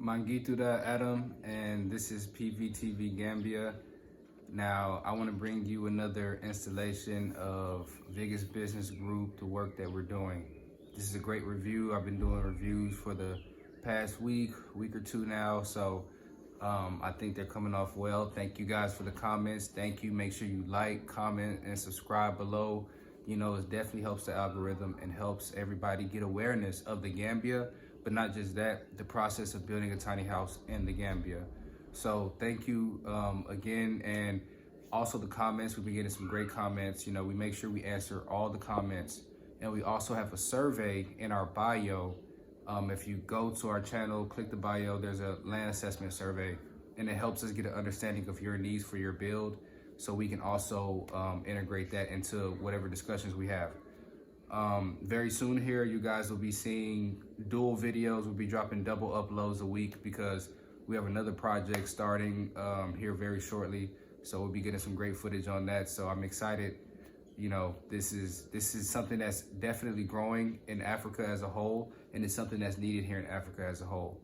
Mangituda Adam, and this is PVTV Gambia. Now, I want to bring you another installation of Vigesbusinessgroup, the work that we're doing. This is a great review. I've been doing reviews for the past week or two now, so I think they're coming off well. Thank you guys for the comments. Thank you. Make sure you like, comment, and subscribe below. You know, it definitely helps the algorithm and helps everybody get awareness of the Gambia, but not just that, the process of building a tiny house in the Gambia. So thank you again, and also the comments. We've been getting some great comments. You know, we make sure we answer all the comments, and we also have a survey in our bio. If you go to our channel, click the bio, there's a land assessment survey, and it helps us get an understanding of your needs for your build, so we can also integrate that into whatever discussions we have. Very soon here, you guys will be seeing dual videos. We'll be dropping double uploads a week because we have another project starting here very shortly. So we'll be getting some great footage on that. So I'm excited. You know, this is something that's definitely growing in Africa as a whole, and it's something that's needed here in Africa as a whole.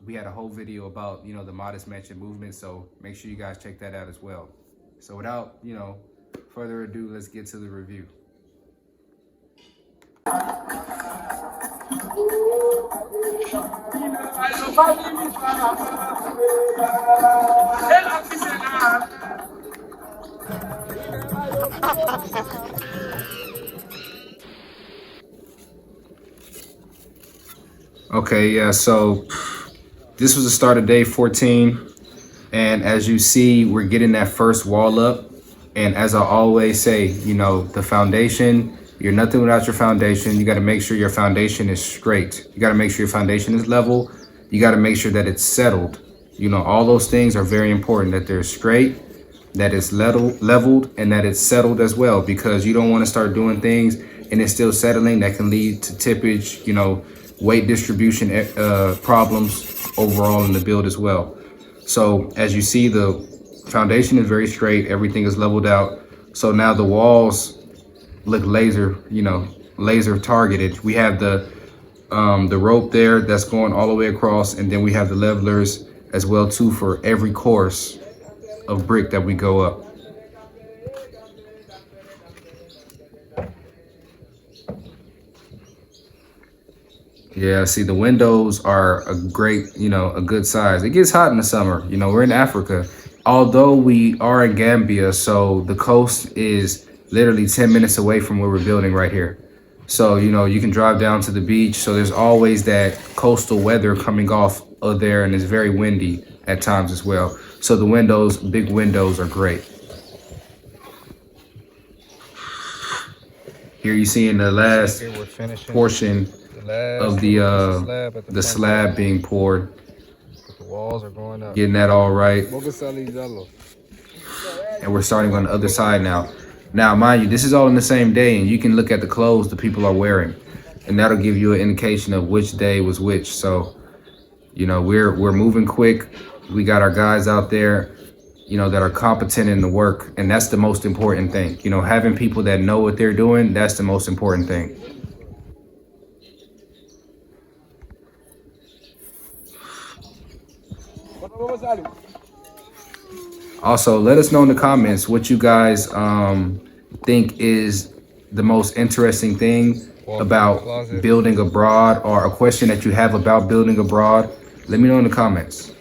We had a whole video about, you know, the modest mansion movement, so make sure you guys check that out as well. So without, you know, further ado, let's get to the review. Okay, yeah, so this was the start of day 14, and as you see, we're getting that first wall up. And as I always say, you know, the foundation, you're nothing without your foundation. You got to make sure your foundation is straight. You got to make sure your foundation is level. You got to make sure that it's settled. You know, all those things are very important, that they're straight, that it's leveled, and that it's settled as well, because you don't want to start doing things and it's still settling. That can lead to tippage, you know, weight distribution problems overall in the build as well. So as you see, the foundation is very straight. Everything is leveled out. So now the walls look laser targeted. We have the rope there that's going all the way across, and then we have the levelers as well too for every course of brick that we go up. Yeah, see, the windows are a great, a good size. It gets hot in the summer. You know, we're in Africa. Although we are in Gambia, so the coast is literally 10 minutes away from where we're building right here. So, you know, you can drive down to the beach. So there's always that coastal weather coming off of there, and it's very windy at times as well. So the windows, big windows, are great. Here you see in the last portion of the slab being poured. The walls are going up. Getting that all right. And we're starting on the other side now. Now, mind you, this is all in the same day, and you can look at the clothes the people are wearing, and that'll give you an indication of which day was which. So, you know, we're moving quick. We got our guys out there, you know, that are competent in the work, and that's the most important thing. You know, having people that know what they're doing, that's the most important thing. Also, let us know in the comments what you guys think is the most interesting thing about building abroad, or a question that you have about building abroad. Let me know in the comments.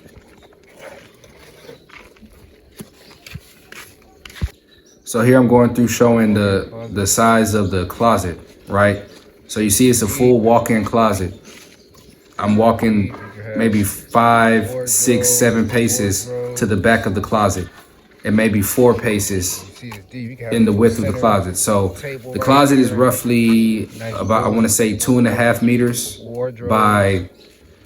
So here I'm going through showing the size of the closet, right? So you see it's a full walk-in closet. I'm walking maybe 5, 6, 7 paces to the back of the closet, and maybe 4 paces in the width of the closet. So the closet is roughly about, I want to say, 2.5 meters by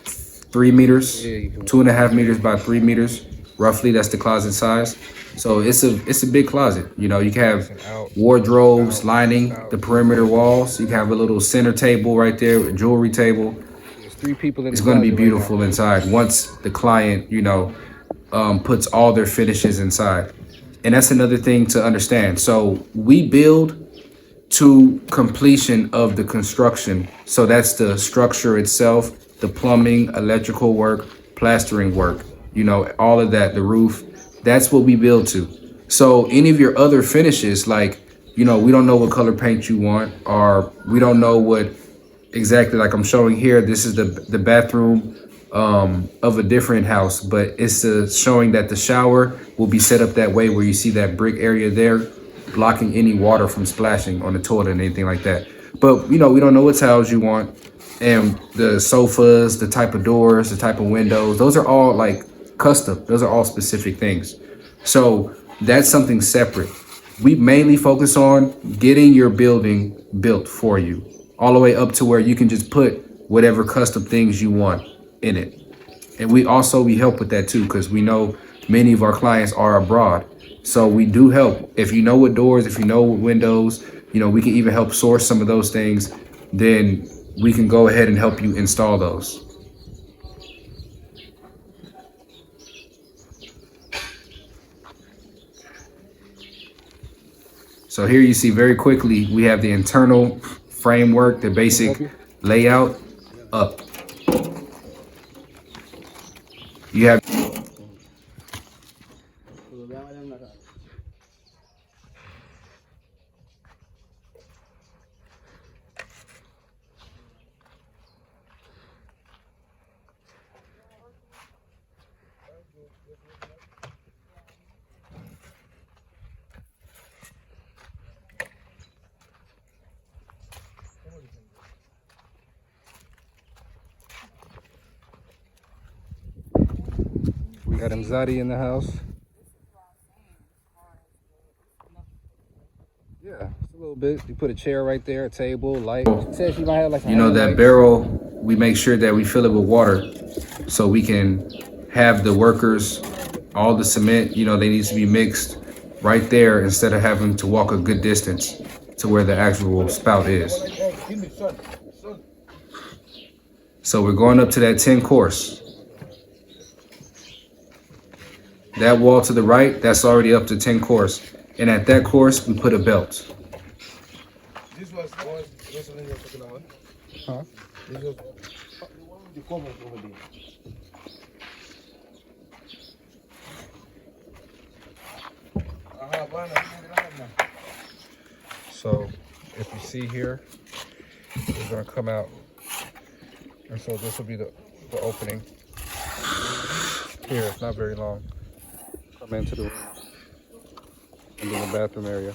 3 meters, 2.5 meters by 3 meters. Roughly, that's the closet size. So it's a big closet. You know, you can have wardrobes lining the perimeter walls. You can have a little center table right there, a jewelry table. It's going to be beautiful inside once the client, you know, puts all their finishes inside. And that's another thing to understand. So we build to completion of the construction. So that's the structure itself, the plumbing, electrical work, plastering work, you know, all of that, the roof, that's what we build to. So any of your other finishes, like, you know, we don't know what color paint you want, or we don't know what exactly, like I'm showing here, this is the bathroom of a different house, but it's showing that the shower will be set up that way where you see that brick area there, blocking any water from splashing on the toilet and anything like that. But, you know, we don't know what tiles you want, and the sofas, the type of doors, the type of windows, those are all like custom. Those are all specific things. So that's something separate. We mainly focus on getting your building built for you, all the way up to where you can just put whatever custom things you want in it. And we help with that too, because we know many of our clients are abroad. So we do help. If you know what doors, if you know what windows, you know, we can even help source some of those things. Then we can go ahead and help you install those. So here you see very quickly, we have the internal framework, the basic layout up. You have we got Mzadi in the house. Yeah, just a little bit. You put a chair right there, a table, light. She said she might have like, you know, that barrel, we make sure that we fill it with water so we can have the workers, all the cement, you know, they need to be mixed right there instead of having to walk a good distance to where the actual spout is. So we're going up to that 10 course. That wall to the right, that's already up to 10 course. And at that course, we put a belt. This was yesterday you're talking about? Huh? This was the cover over there. So if you see here, it's gonna come out. And so this will be the opening. Here, it's not very long. Come into the room. And then the bathroom area.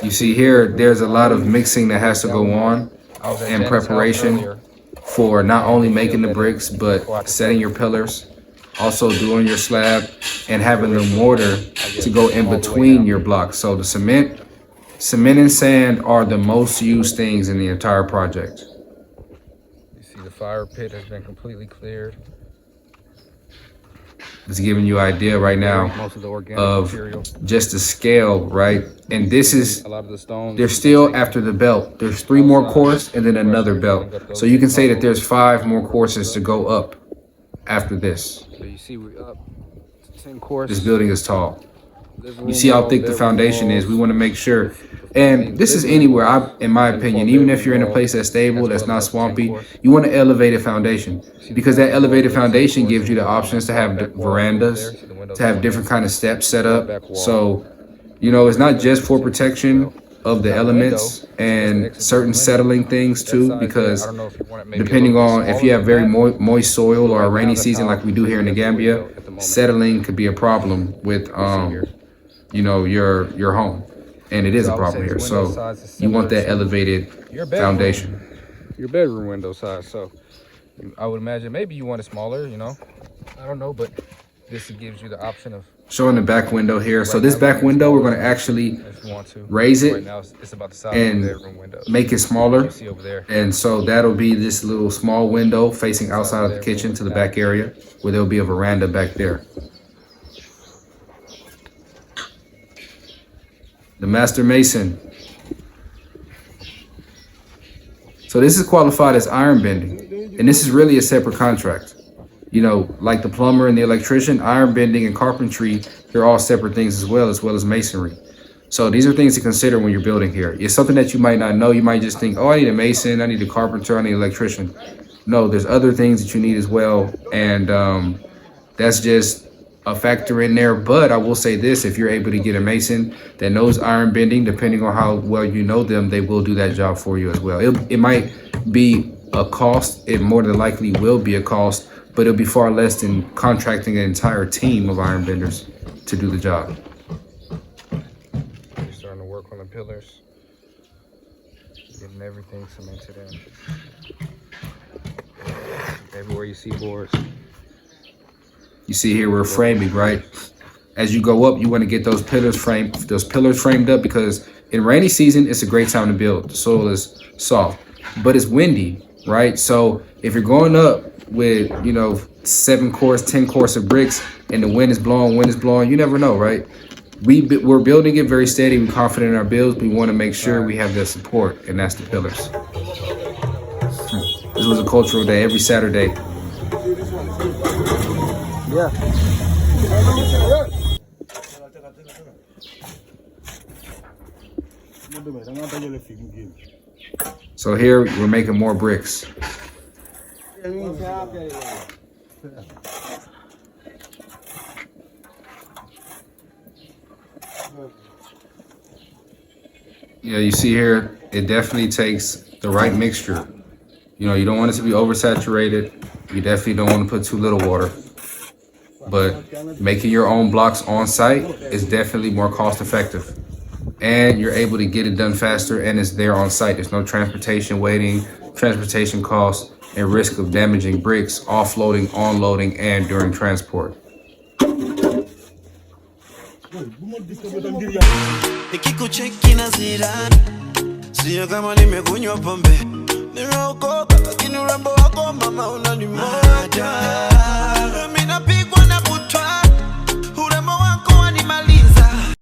You see here, there's a lot of mixing that has to go on in preparation for not only making the bricks, but setting your pillars, also doing your slab, and having the mortar to go in between your blocks. So the cement and sand are the most used things in the entire project. You see the fire pit has been completely cleared. It's giving you an idea right now of just the scale, right? And this is, they're still after the belt. There's 3 more courses and then another belt. So you can say that there's 5 more courses to go up after this. So you see we're up to 10 courses. This building is tall. You see how thick the foundation is. We want to make sure. And this is anywhere, in my opinion, even if you're in a place that's stable, that's not swampy, you want an elevated foundation, because that elevated foundation gives you the options to have verandas, to have different kind of steps set up. So, you know, it's not just for protection of the elements and certain settling things too, because depending on if you have very moist soil or a rainy season like we do here in the Gambia, settling could be a problem with, you know, your home. And it is a problem here. So you want that elevated foundation. Your bedroom window size. So I would imagine maybe you want it smaller, you know. I don't know, but this gives you the option of showing the back window here. So this back window, we're going to actually raise it and make it smaller. And so that'll be this little small window facing outside of the kitchen to the back area, where there'll be a veranda back there. The master mason. So this is qualified as iron bending, and this is really a separate contract. You know, like the plumber and the electrician, iron bending and carpentry, they're all separate things as well as masonry. So these are things to consider when you're building here. It's something that you might not know. You might just think, oh, I need a mason, I need a carpenter, I need an electrician. No, there's other things that you need as well, and that's just a factor in there. But I will say this: if you're able to get a mason that knows iron bending, depending on how well you know them, they will do that job for you as well. It might be a cost. It more than likely will be a cost, but it'll be far less than contracting an entire team of iron benders to do the job. You're starting to work on the pillars, getting everything cemented in. Everywhere you see boards. You see here we're framing, right? As you go up, you want to get those pillars framed up, because in rainy season, it's a great time to build. The soil is soft, but it's windy, right? So if you're going up with, 7 course, 10 course of bricks and the wind is blowing, you never know, right? We're building it very steady. We're confident in our builds. We want to make sure we have the support, and that's the pillars. This was a cultural day every Saturday. Yeah. So here we're making more bricks. Yeah, you see here, it definitely takes the right mixture. You don't want it to be oversaturated. You definitely don't want to put too little water. But making your own blocks on site is definitely more cost effective. And you're able to get it done faster, and it's there on site. There's no transportation waiting, transportation costs, and risk of damaging bricks, offloading, onloading, and during transport. Sio kama nimekunywa pombe, nimeokoka lakini urembo wako mama unanimoa.